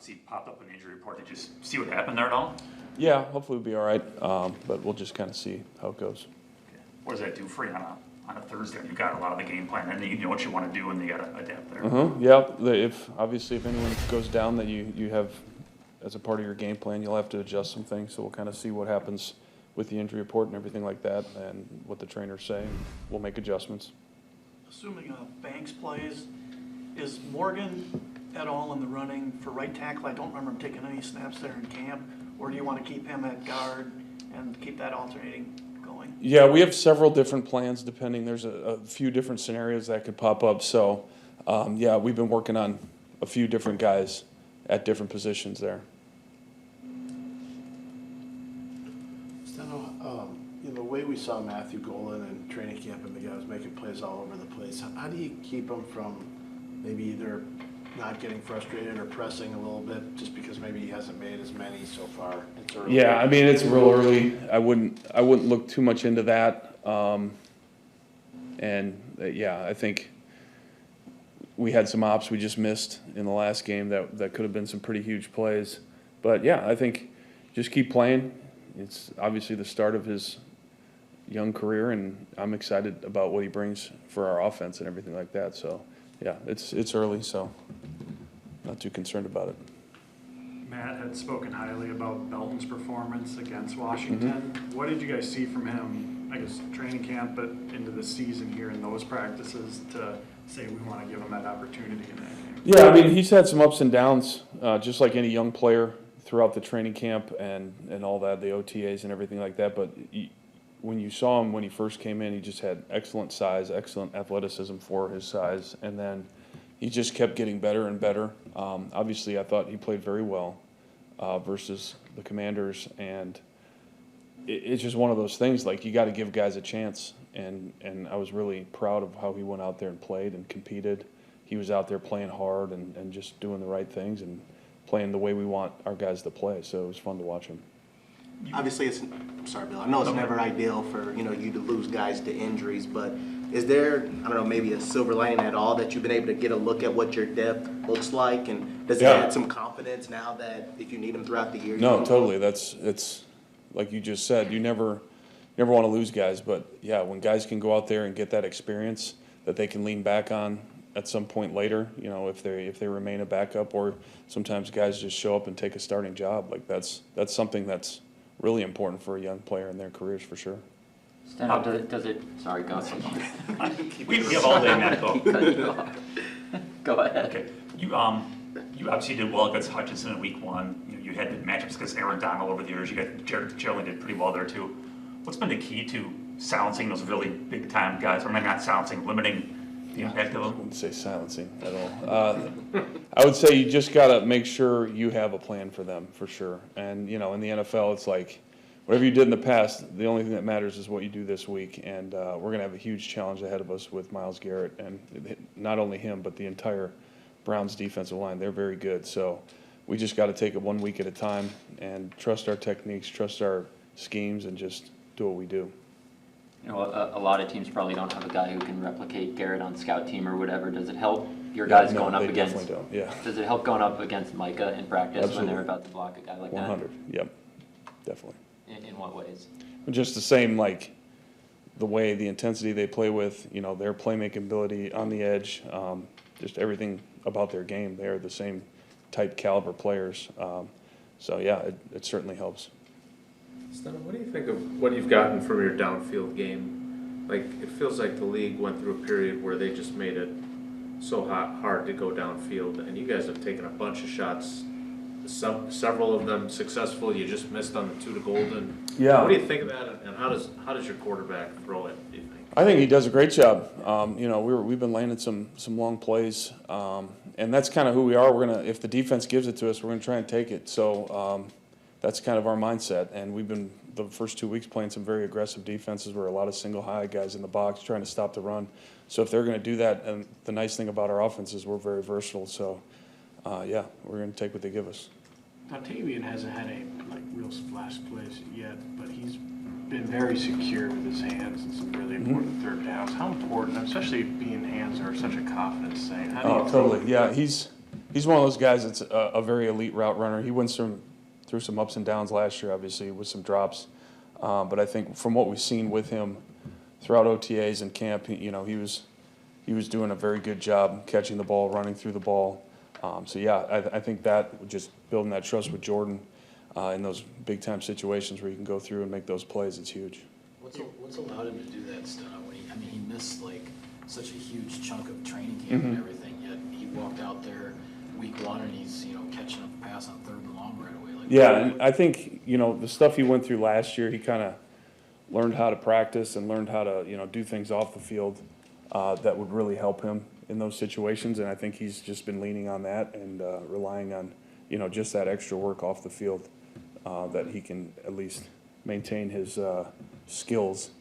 obviously popped up an injury report. Did you see what happened there at all? Yeah, hopefully we'll be all right, but we'll just kind of see how it goes. Okay. What does that do for you on a Thursday? You've got a lot of the game plan, and you know what you want to do, and you got to adapt there. Yeah, if anyone goes down that you have as a part of your game plan, you'll have to adjust some things. So we'll kind of see what happens with the injury report and everything like that, and what the trainers say. And we'll make adjustments. Assuming Banks plays, is Morgan at all in the running for right tackle? I don't remember him taking any snaps there in camp. Or do you want to keep him at guard and keep that alternating going? Yeah, we have several different plans depending. There's a few different scenarios that could pop up. So, yeah, we've been working on a few different guys at different positions there. The way we saw Matthew Golan in training camp and the guy was making plays all over the place, how do you keep him from maybe either not getting frustrated or pressing a little bit just because maybe he hasn't made as many so far? It's early. Yeah, I mean, it's real early. I wouldn't look too much into that. Yeah, I think we had some ops we just missed in the last game that could have been some pretty huge plays. But yeah, I think just keep playing. It's obviously the start of his young career, and I'm excited about what he brings for our offense and everything like that. So yeah, it's early, so not too concerned about it. Matt had spoken highly about Belton's performance against Washington. What did you guys see from him, I guess, training camp, but into the season here in those practices to say we want to give him that opportunity in that game? Yeah, I mean, he's had some ups and downs, just like any young player throughout the training camp and all that, the OTAs and everything like that. But when you saw him when he first came in, he just had excellent size, excellent athleticism for his size, and then he just kept getting better and better. Obviously, I thought he played very well versus the Commanders, and it's just one of those things, like, you got to give guys a chance, and I was really proud of how he went out there and played and competed. He was out there playing hard and just doing the right things and playing the way we want our guys to play, so it was fun to watch him. Obviously, I'm sorry, Bill. I know it's never ideal for you to lose guys to injuries, but is there, I don't know, maybe a silver lining at all that you've been able to get a look at what your depth looks like, and does it add some confidence now that if you need them throughout the year? No, totally. It's like you just said. You never want to lose guys, but yeah, when guys can go out there and get that experience that they can lean back on at some point later, if they remain a backup, or sometimes guys just show up and take a starting job, like that's something that's really important for a young player in their careers, for sure. Does it? Sorry, go ahead. We have all day, Matt. Go ahead. Okay. You obviously did well against Hutchinson in week 1. You had the matchups against Aaron Donald over the years. You got Gerald did pretty well there too. What's been the key to silencing those really big time guys, or maybe not silencing, limiting the impact of them? I wouldn't say silencing at all. I would say you just got to make sure you have a plan for them, for sure. And, in the NFL, it's like whatever you did in the past, the only thing that matters is what you do this week. And we're going to have a huge challenge ahead of us with Myles Garrett, and not only him, but the entire Browns defensive line. They're very good. So we just got to take it 1 week at a time and trust our techniques, trust our schemes, and just do what we do. A lot of teams probably don't have a guy who can replicate Garrett on scout team or whatever. Does it help your guys going up against? Definitely don't. Yeah. Does it help going up against Micah in practice Absolutely. when they're about to block a guy like 100. Yep. Definitely. that? In what ways? Just the same, like the way, the intensity they play with, their playmaking ability on the edge, just everything about their game. They're the same type caliber players. So yeah, it certainly helps. Stenavich, what do you think of what you've gotten from your downfield game? Like, it feels like the league went through a period where they just made it so hard to go downfield, and you guys have taken a bunch of shots, several of them successful. You just missed on the 2 to Golden. Yeah. What do you think of that, and how does your quarterback throw it, do you think? I think he does a great job. We've been landing some long plays, and that's kind of who we are. If the defense gives it to us, we're gonna try and take it. So that's kind of our mindset, and we've been the first 2 weeks playing some very aggressive defenses where a lot of single high guys in the box trying to stop the run. So if they're going to do that, and the nice thing about our offense is we're very versatile. So yeah, we're going to take what they give us. Octavian hasn't had any real splash plays yet, but he's been very secure with his hands in some really important third downs. How important, especially being hands are such a confidence thing? Oh, totally. Yeah, he's He's one of those guys that's a very elite route runner. He went through some ups and downs last year, obviously, with some drops. But I think from what we've seen with him throughout OTAs and camp, he was doing a very good job catching the ball, running through the ball. So yeah, I think that just building that trust with Jordan in those big time situations where you can go through and make those plays, it's huge. What's allowed him to do that, Steno? He missed like such a huge chunk of training camp and everything, yet he walked out there week 1 and he's catching a pass on 3rd and long right away. Like, Yeah, and I think the stuff he went through last year, he kind of learned how to practice and learned how to do things off the field that would really help him in those situations. And I think he's just been leaning on that and relying on just that extra work off the field that he can at least maintain his skills.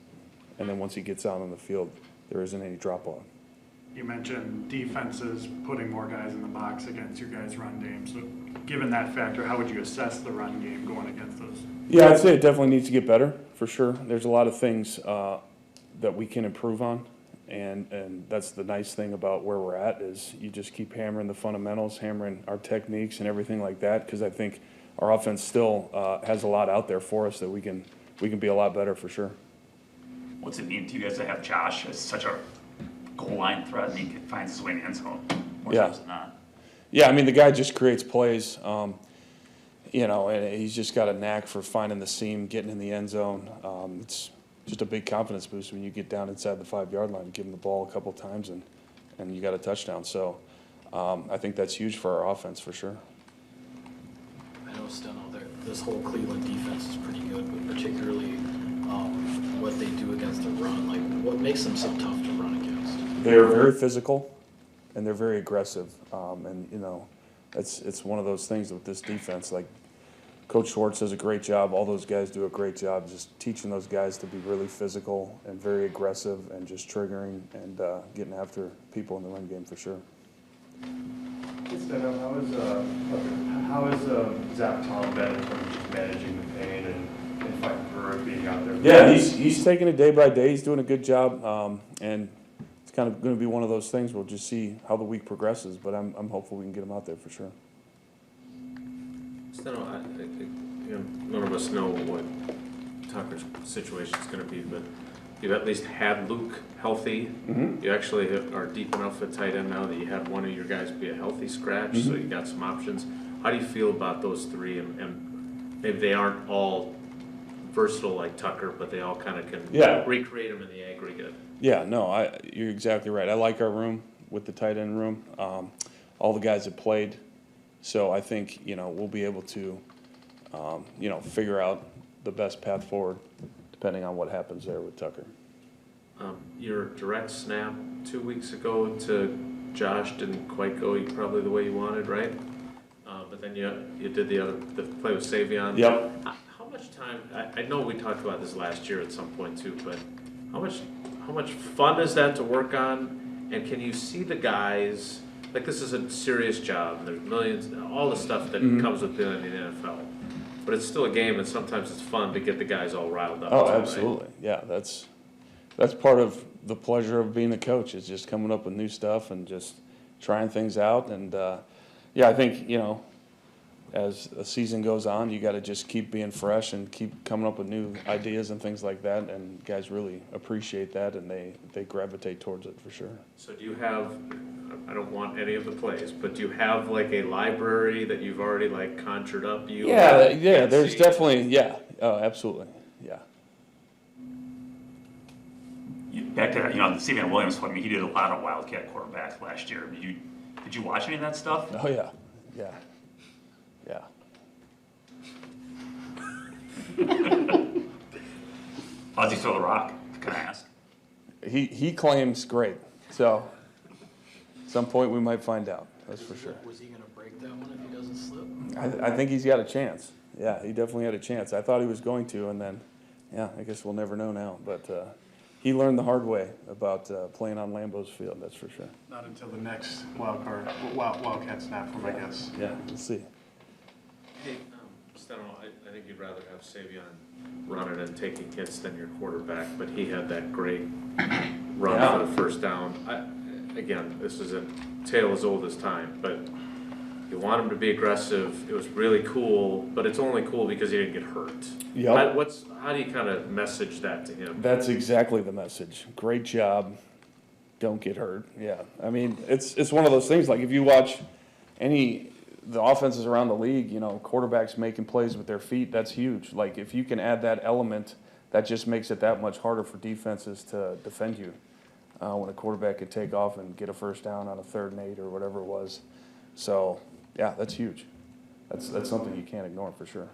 And then once he gets out on the field, there isn't any drop off. You mentioned defenses putting more guys in the box against your guys' run game. So given that factor, how would you assess the run game going against those? Yeah, I'd say it definitely needs to get better, for sure. There's a lot of things that we can improve on, and that's the nice thing about where we're at is you just keep hammering the fundamentals, hammering our techniques and everything like that, because I think our offense still has a lot out there for us that we can be a lot better for sure. What's it mean to you guys to have Josh as such a goal line threat and he finds his way in the end zone more times than not? Yeah, I mean, the guy just creates plays, and he's just got a knack for finding the seam, getting in the end zone. It's just a big confidence boost when you get down inside the 5-yard line, give him the ball a couple times, and you got a touchdown. So I think that's huge for our offense for sure. I know Steno, this whole Cleveland defense is pretty good, but particularly what they do against the run. Like, what makes them so tough to run against? They're very physical, and they're very aggressive. It's one of those things with this defense. Like, Coach Schwartz does a great job. All those guys do a great job just teaching those guys to be really physical and very aggressive and just triggering and getting after people in the run game for sure. How is Zach Tom been in terms of just managing the pain and fighting through it, being out there? Yeah, he's taking it day by day. He's doing a good job, and it's kind of going to be one of those things. We'll just see how the week progresses, but I'm hopeful we can get him out there for sure. Steno, none of us know what Tucker's situation is going to be, but you've at least had Luke healthy. You actually are deep enough at tight end now that you had one of your guys be a healthy scratch, so you got some options. How do you feel about those three? And maybe they aren't all versatile like Tucker, but they all kind of can recreate them in the aggregate. Yeah, no, you're exactly right. I like our room with the tight end room. All the guys have played, so I think we'll be able to figure out the best path forward depending on what happens there with Tucker. Your direct snap 2 weeks ago to Josh didn't quite go probably the way you wanted, right? But then you did the play with Savion. Yep. How much time? I know we talked about this last year at some point too, but how much fun is that to work on? And can you see the guys? Like, this is a serious job. And there's millions, all the stuff that comes with being in the NFL. But it's still a game, and sometimes it's fun to get the guys all riled up. Oh, absolutely. Right? Yeah, that's part of the pleasure of being a coach, is just coming up with new stuff and just trying things out. And I think as the season goes on, you got to just keep being fresh and keep coming up with new ideas and things like that. And guys really appreciate that, and they gravitate towards it for sure. So do you have? I don't want any of the plays, but do you have like a library that you've already like conjured up? There's definitely absolutely, yeah. Back to the Stephen Williams one. I mean, he did a lot of Wildcat quarterbacks last year. Did you watch any of that stuff? Oh yeah. How's he throw the rock? Can I ask? He claims great. So at some point we might find out. That's for sure. Was he going to break that one if he doesn't slip? I think he's got a chance. Yeah, he definitely had a chance. I thought he was going to, and then, I guess we'll never know now. But he learned the hard way about playing on Lambeau's field, that's for sure. Not until the next Wildcat snap from, I guess. Yeah, we'll see. Hey, Steno, I think you'd rather have Savion running and taking hits than your quarterback, but he had that great run for the first down. Again, this is a tale as old as time, but You want him to be aggressive. It was really cool, but it's only cool because he didn't get hurt. Yep. How do you kind of message that to him? That's exactly the message. Great job. Don't get hurt. Yeah. I mean, it's one of those things, like if you watch the offenses around the league, you know, quarterbacks making plays with their feet, that's huge. Like if you can add that element, that just makes it that much harder for defenses to defend you. When a quarterback could take off and get a first down on a 3rd and 8 or whatever it was. So, yeah, that's huge. That's something you can't ignore for sure.